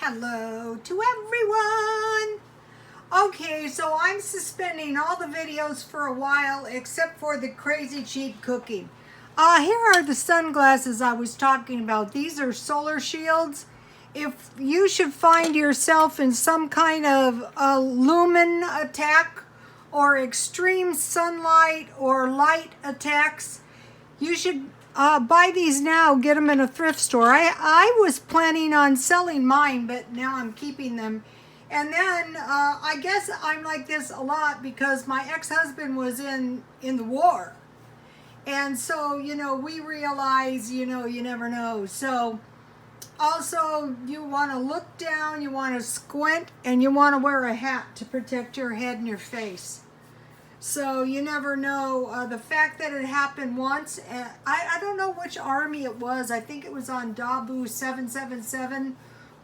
Hello to everyone. Okay, so I'm suspending all the videos for a while except for the crazy cheap cooking. Here are the sunglasses I was talking about. These are solar shields. If you should find yourself in some kind of lumen attack or extreme sunlight or light attacks, you should buy these now. Get them in a thrift store. I was planning on selling mine, but now I'm keeping them. And then I guess I'm like this a lot because my ex-husband was in the war. And so, we realize, you never know. So also you want to look down, you want to squint, and you want to wear a hat to protect your head and your face. So you never know. The fact that it happened once, I don't know which army it was. I think it was on Dabu 777,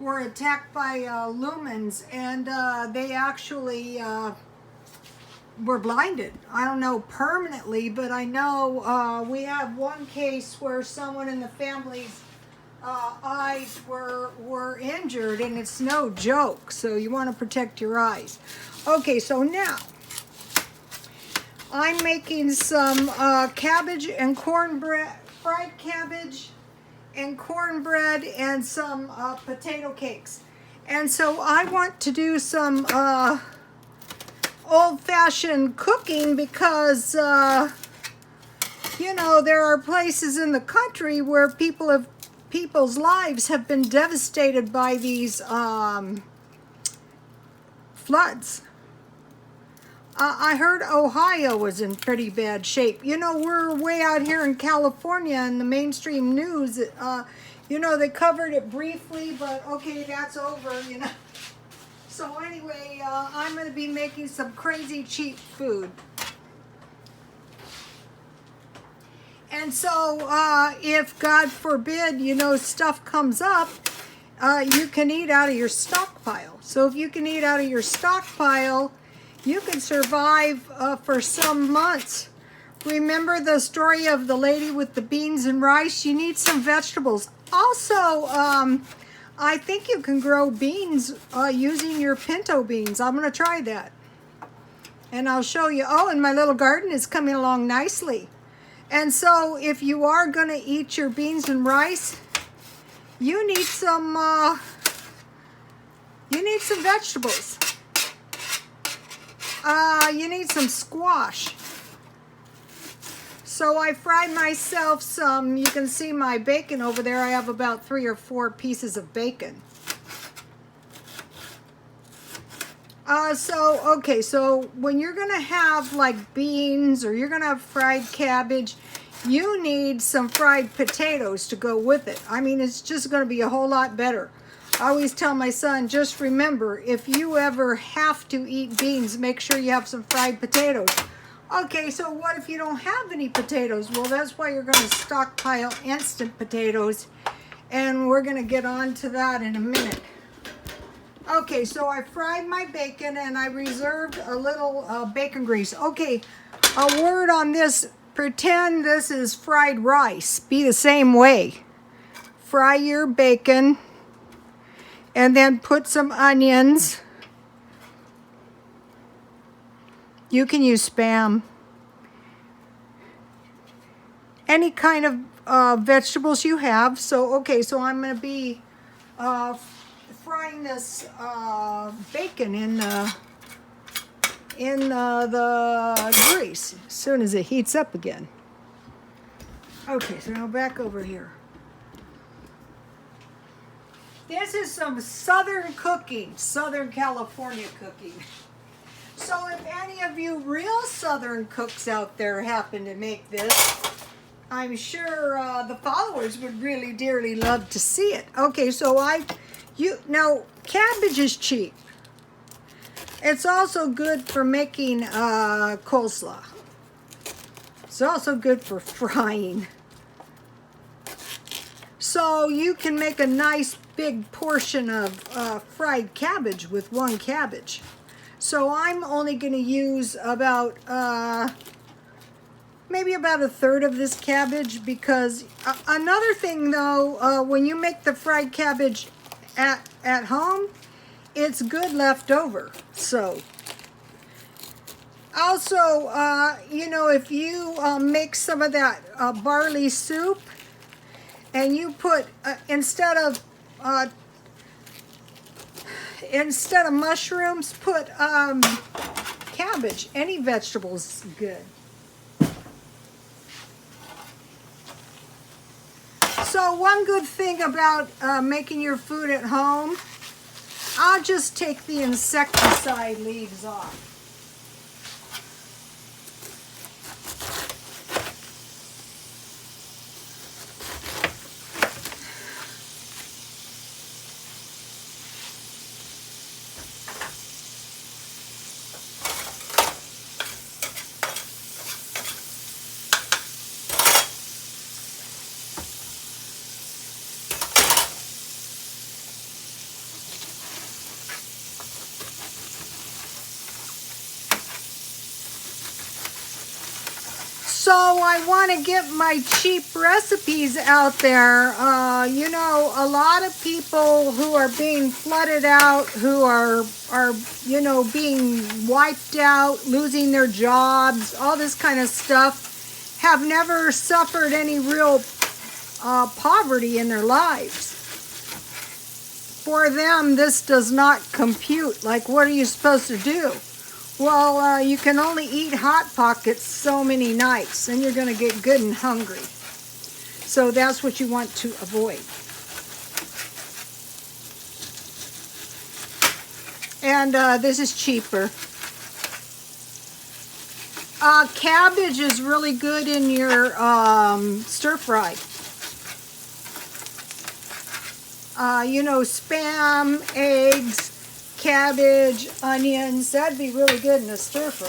were attacked by lumens, and they actually were blinded. I don't know permanently, but I know we have one case where someone in the family's eyes were injured, and it's no joke. So you want to protect your eyes. Okay, so now I'm making some cabbage and cornbread, fried cabbage and cornbread, and some potato cakes. And so I want to do some old-fashioned cooking because, there are places in the country where people's lives have been devastated by these floods. I heard Ohio was in pretty bad shape. We're way out here in California in the mainstream news. They covered it briefly, but okay, that's over, So anyway, I'm going to be making some crazy cheap food. And so if, God forbid, stuff comes up, you can eat out of your stockpile. So if you can eat out of your stockpile, you can survive for some months. Remember the story of the lady with the beans and rice? You need some vegetables. Also, I think you can grow beans using your pinto beans. I'm going to try that. And I'll show you. Oh, and my little garden is coming along nicely. And so if you are going to eat your beans and rice, you need some vegetables. You need some squash. So I fried myself some, you can see my bacon over there. I have about 3 or 4 pieces of bacon. So when you're going to have like beans or you're going to have fried cabbage, you need some fried potatoes to go with it. I mean, it's just going to be a whole lot better. I always tell my son, just remember, if you ever have to eat beans, make sure you have some fried potatoes. Okay, so what if you don't have any potatoes? Well, that's why you're going to stockpile instant potatoes, and we're going to get on to that in a minute. Okay, so I fried my bacon, and I reserved a little bacon grease. Okay, a word on this. Pretend this is fried rice. Be the same way. Fry your bacon. And then put some onions. You can use Spam. Any kind of vegetables you have. So I'm going to be frying this bacon in the grease as soon as it heats up again. Okay, so now back over here. This is some Southern cooking, Southern California cooking. So if any of you real Southern cooks out there happen to make this, I'm sure the followers would really dearly love to see it. Okay, so now cabbage is cheap. It's also good for making coleslaw. It's also good for frying. So you can make a nice big portion of fried cabbage with one cabbage. So I'm only going to use about maybe about a third of this cabbage, because another thing though, when you make the fried cabbage at home, it's good left over. So also, you know, if you make some of that barley soup and you put instead of mushrooms, put cabbage. Any vegetables is good. So one good thing about making your food at home, I'll just take the insecticide leaves off. So I want to get my cheap recipes out there. You know, a lot of people who are being flooded out, who are you know, being wiped out, losing their jobs, all this kind of stuff, have never suffered any real poverty in their lives. For them, this does not compute. Like, what are you supposed to do? Well, you can only eat Hot Pockets so many nights, and you're going to get good and hungry. So that's what you want to avoid. And this is cheaper. Cabbage is really good in your stir fry. You know, Spam, eggs, cabbage, onions, that'd be really good in a stir fry.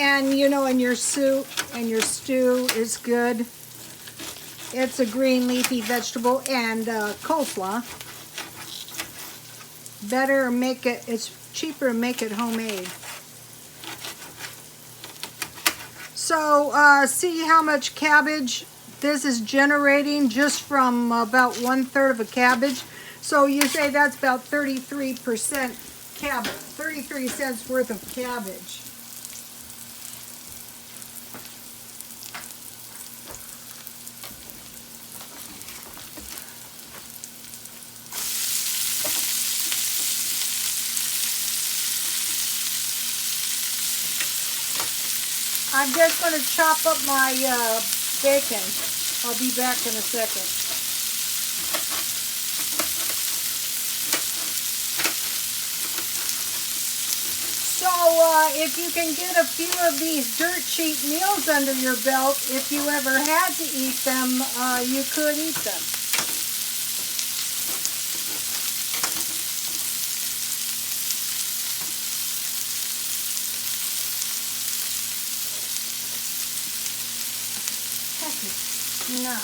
And you know, in your soup and your stew is good. It's a green leafy vegetable, and coleslaw. Better make it, it's cheaper to make it homemade. So see how much cabbage this is generating just from about 1/3 of a cabbage. So you say that's about 33% cabbage, 33 cents worth of cabbage. I'm just going to chop up my bacon. I'll be back in a second. So if you can get a few of these dirt cheap meals under your belt, if you ever had to eat them, you could eat them. No.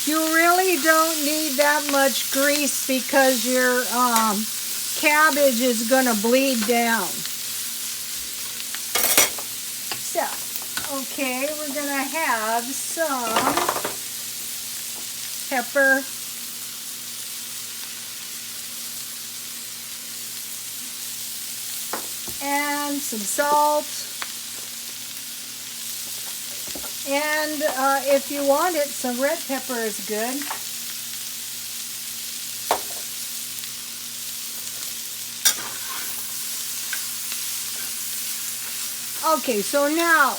You really don't need that much grease because your cabbage is going to bleed down. So, okay, we're going to have some pepper. And some salt, and if you want it, some red pepper is good. Okay, so now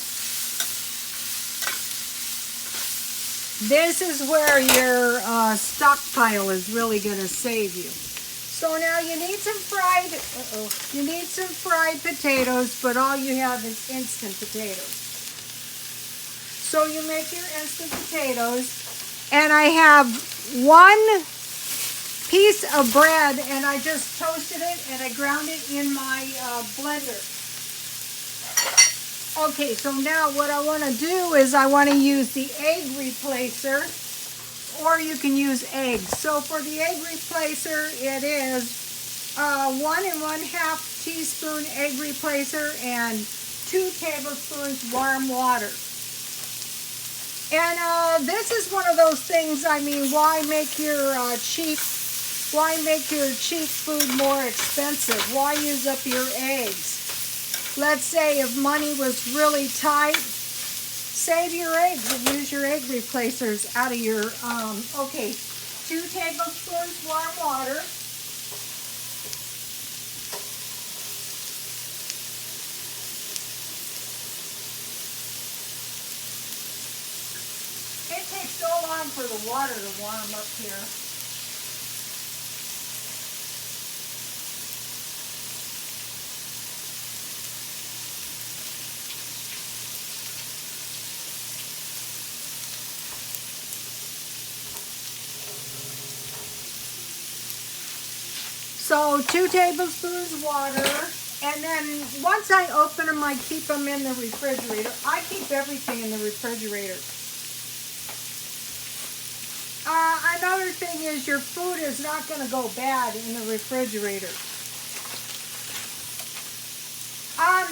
this is where your stockpile is really going to save you. So now you need some fried potatoes, but all you have is instant potatoes. So you make your instant potatoes, and I have 1 piece of bread, and I just toasted it and I ground it in my blender. Okay, so now what I want to do is I want to use the egg replacer, or you can use eggs. So for the egg replacer, it is 1 1/2 teaspoon egg replacer and 2 tablespoons warm water. And this is one of those things, I mean, why make your cheap food more expensive? Why use up your eggs? Let's say if money was really tight, save your eggs and use your egg replacers out of your, okay, 2 tablespoons warm water. It takes so long for the water to warm up here. So 2 tablespoons water, and then once I open them, I keep them in the refrigerator. I keep everything in the refrigerator. Another thing is your food is not going to go bad in the refrigerator.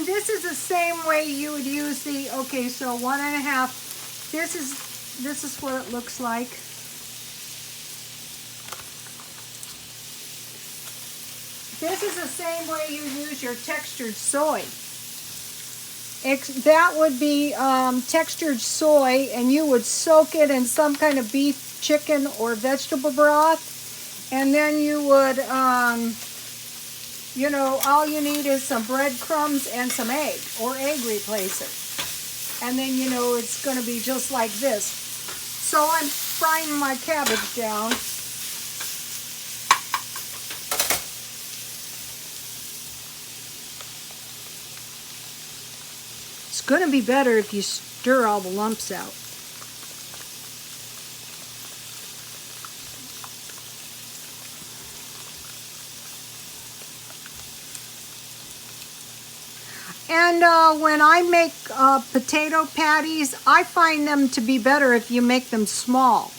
This is the same way you would use the, okay, so 1 1/2. This is what it looks like. This is the same way you use your textured soy. That would be textured soy, and you would soak it in some kind of beef, chicken, or vegetable broth. And then you would, you know, all you need is some breadcrumbs and some egg or egg replacer. And then, you know, it's going to be just like this. So I'm frying my cabbage down. It's going to be better if you stir all the lumps out. And when I make potato patties, I find them to be better if you make them small.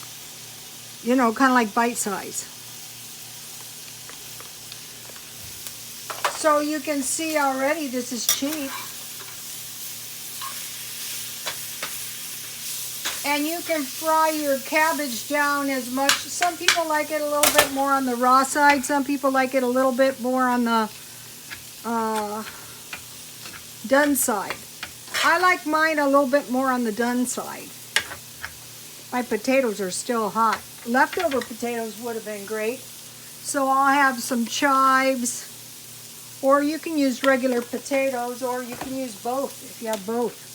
You know, kind of like bite size. So you can see already this is cheap. And you can fry your cabbage down as much. Some people like it a little bit more on the raw side. Some people like it a little bit more on the done side. I like mine a little bit more on the done side. My potatoes are still hot. Leftover potatoes would have been great. So I'll have some chives, or you can use regular potatoes, or you can use both if you have both.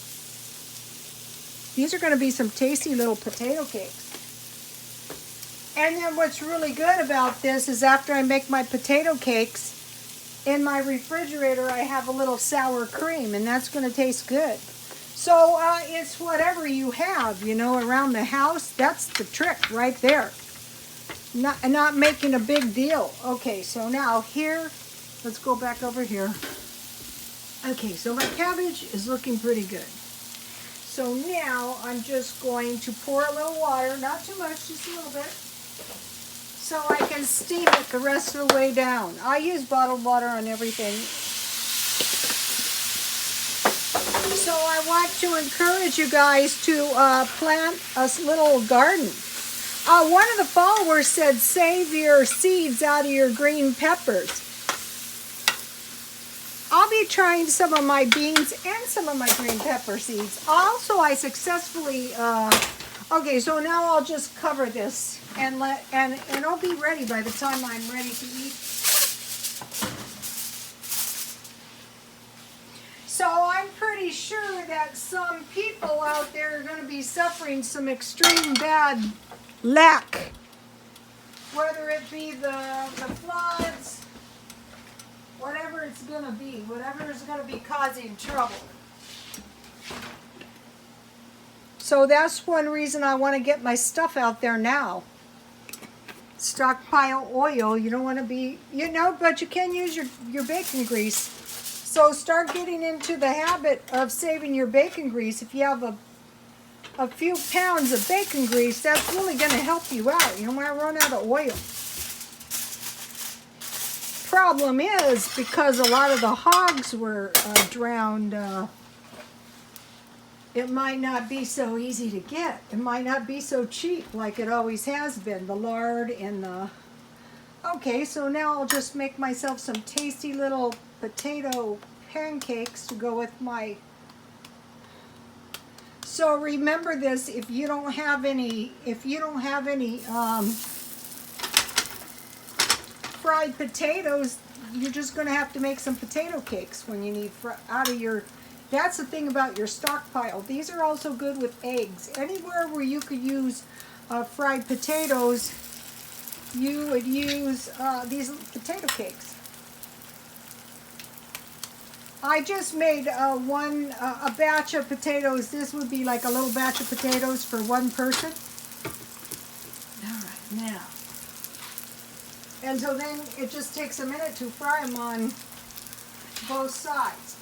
These are going to be some tasty little potato cakes. And then what's really good about this is after I make my potato cakes, in my refrigerator I have a little sour cream, and that's going to taste good. So it's whatever you have, you know, around the house. That's the trick right there. Not making a big deal. Okay, so now here, let's go back over here. Okay, so my cabbage is looking pretty good. So now I'm just going to pour a little water, not too much, just a little bit, so I can steam it the rest of the way down. I use bottled water on everything. So I want to encourage you guys to plant a little garden. One of the followers said save your seeds out of your green peppers. I'll be trying some of my beans and some of my green pepper seeds. Also, I successfully, okay, so now I'll just cover this and it'll be ready by the time I'm ready to eat. So I'm pretty sure that some people out there are going to be suffering some extreme bad lack, whether it be the floods, whatever it's going to be, whatever is going to be causing trouble. So that's one reason I want to get my stuff out there now. Stockpile oil, you don't want to be, you know, but you can use your bacon grease. So start getting into the habit of saving your bacon grease. If you have a few pounds of bacon grease, that's really going to help you out. You don't want to run out of oil. Problem is, because a lot of the hogs were drowned, it might not be so easy to get. It might not be so cheap like it always has been. The lard and the... Okay, so now I'll just make myself some tasty little potato pancakes to go with my... So remember this, if you don't have any fried potatoes, you're just going to have to make some potato cakes when you need out of your... That's the thing about your stockpile. These are also good with eggs. Anywhere where you could use fried potatoes, you would use these potato cakes. I just made a batch of potatoes. This would be like a little batch of potatoes for one person. All right, now. And so then it just takes a minute to fry them on both sides.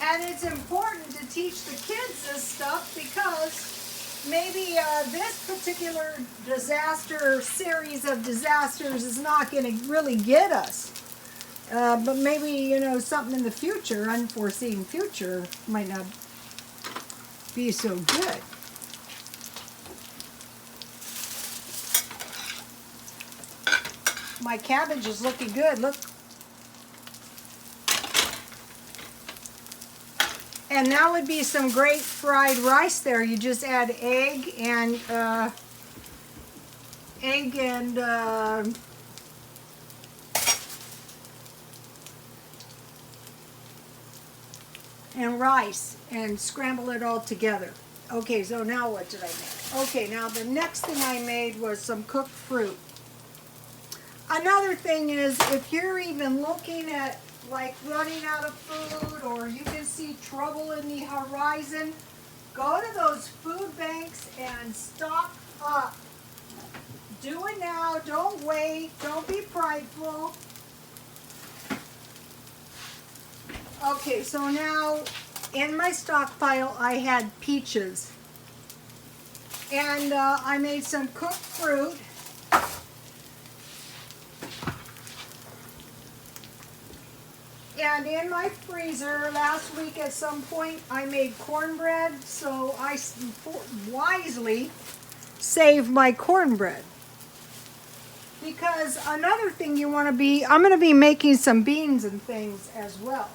And it's important to teach the kids this stuff because maybe this particular disaster series of disasters is not going to really get us. But maybe, you know, something in the future, unforeseen future, might not be so good. My cabbage is looking good. Look. And that would be some great fried rice there. You just add egg and rice and scramble it all together. Okay, so now what did I make? Okay, now the next thing I made was some cooked fruit. Another thing is, if you're even looking at like running out of food or you can see trouble in the horizon, go to those food banks and stock up. Do it now, don't wait, don't be prideful. Okay, so now in my stockpile I had peaches. And I made some cooked fruit. And in my freezer last week at some point I made cornbread, so I wisely saved my cornbread. Because another thing you want to be, I'm going to be making some beans and things as well.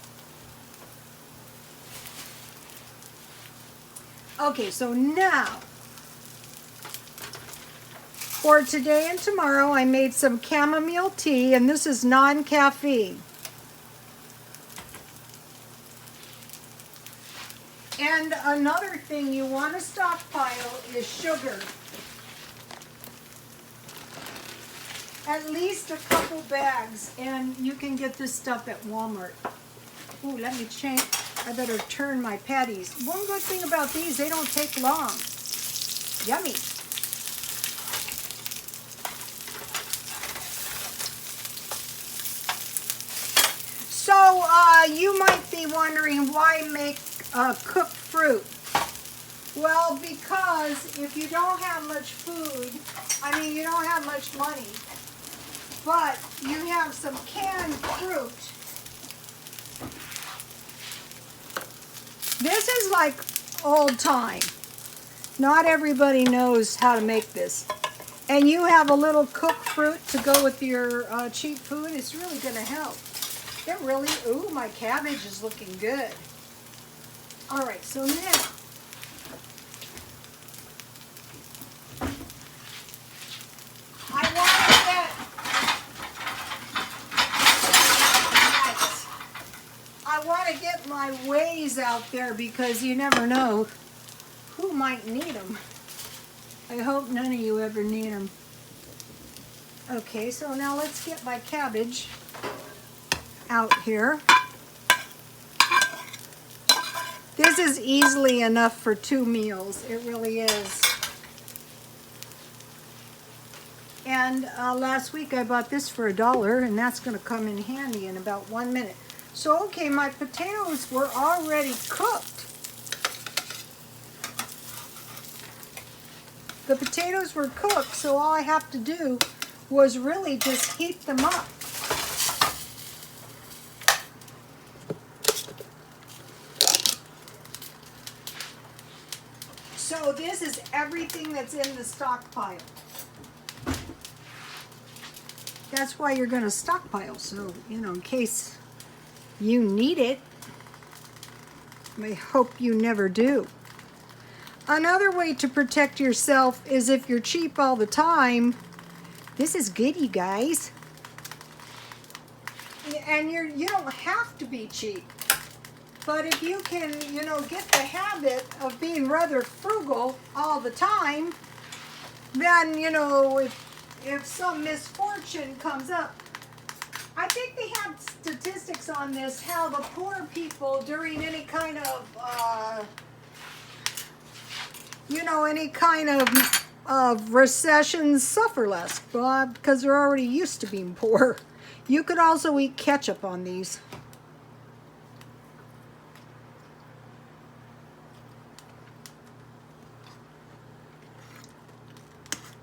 Okay, so now, for today and tomorrow I made some chamomile tea, and this is non-caffeine. And another thing you want to stockpile is sugar. At least a couple bags, and you can get this stuff at Walmart. Ooh, let me change. I better turn my patties. One good thing about these, they don't take long. Yummy. So you might be wondering why make cooked fruit. Well, because if you don't have much food, I mean you don't have much money, but you have some canned fruit. This is like old time. Not everybody knows how to make this. And you have a little cooked fruit to go with your cheap food. It's really going to help. It really, ooh, my cabbage is looking good. All right, so now, I want to get my ways out there because you never know who might need them. I hope none of you ever need them. Okay, so now let's get my cabbage out here. This is easily enough for 2 meals. It really is. And last week I bought this for $1, and that's going to come in handy in about 1 minute. So, okay, my potatoes were already cooked. The potatoes were cooked, so all I have to do was really just heat them up. So this is everything that's in the stockpile. That's why you're going to stockpile, so, you know, in case you need it. I hope you never do. Another way to protect yourself is if you're cheap all the time. This is good, you guys. And you don't have to be cheap. But if you can, you know, get the habit of being rather frugal all the time, then, you know, if some misfortune comes up, I think they have statistics on this, how the poor people during any kind of, you know, any kind of recessions suffer less, because they're already used to being poor. You could also eat ketchup on these.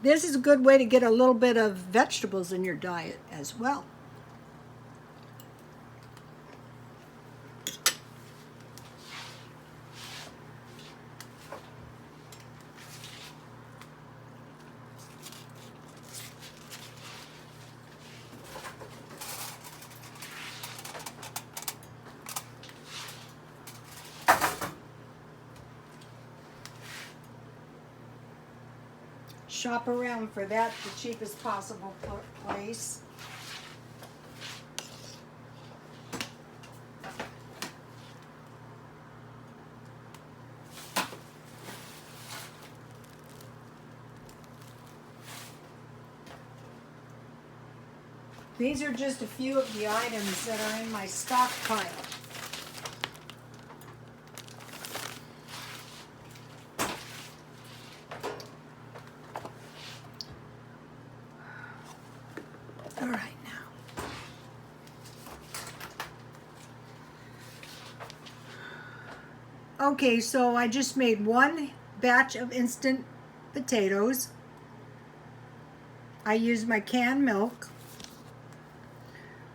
This is a good way to get a little bit of vegetables in your diet as well. Shop around for that, the cheapest possible place. These are just a few of the items that are in my stockpile. All right, now. Okay, so I just made one batch of instant potatoes. I used my canned milk.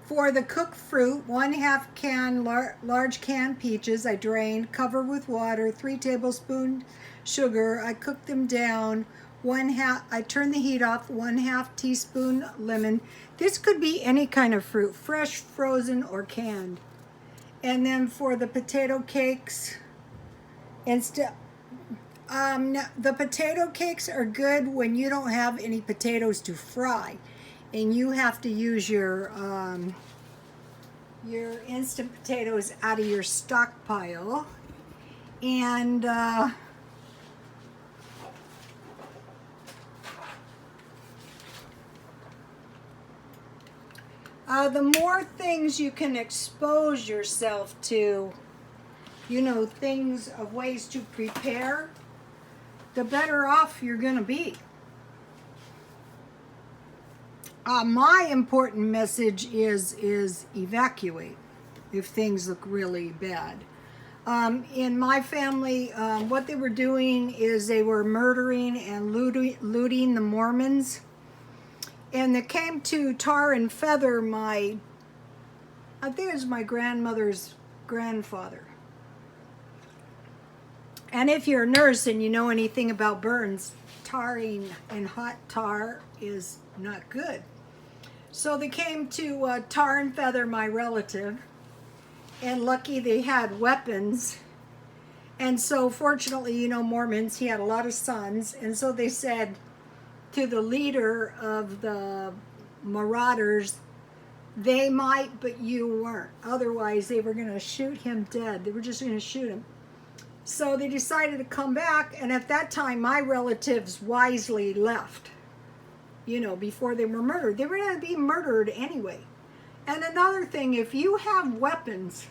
For the cooked fruit, 1/2 can large canned peaches I drained, cover with water, 3 tablespoons sugar. I cooked them down. I turned the heat off. 1/2 teaspoon lemon. This could be any kind of fruit, fresh, frozen, or canned. And then for the potato cakes, the potato cakes are good when you don't have any potatoes to fry, and you have to use your instant potatoes out of your stockpile. And the more things you can expose yourself to, you know, things of ways to prepare, the better off you're going to be. My important message is evacuate if things look really bad. In my family, what they were doing is they were murdering and looting the Mormons. And they came to tar and feather I think it was my grandmother's grandfather. And if you're a nurse and you know anything about burns, tarring in hot tar is not good. So they came to tar and feather my relative, and lucky they had weapons. And so fortunately, you know, Mormons, he had a lot of sons, and so they said to the leader of the marauders, they might, but you weren't. Otherwise, they were going to shoot him dead. They were just going to shoot him. So they decided to come back, and at that time, my relatives wisely left, you know, before they were murdered. They were going to be murdered anyway. And another thing, if you have weapons,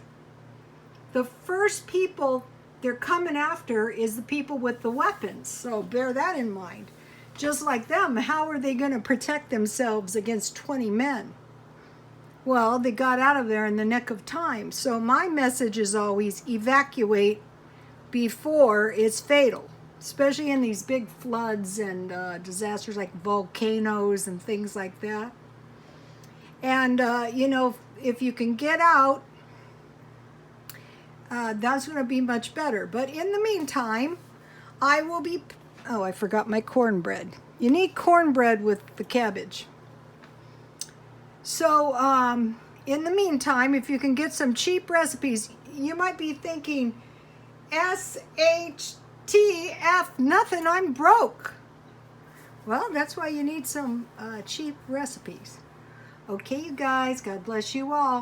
the first people they're coming after is the people with the weapons. So bear that in mind. just like them, how are they going to protect themselves against 20 men? Well, they got out of there in the nick of time. So my message is always evacuate before it's fatal, especially in these big floods and disasters like volcanoes and things like that. And, you know, if you can get out, that's going to be much better. But in the meantime, I will be... Oh, I forgot my cornbread. You need cornbread with the cabbage. So, in the meantime, if you can get some cheap recipes, you might be thinking, SHTF, nothing, I'm broke. Well, that's why you need some cheap recipes. Okay, you guys, God bless you all.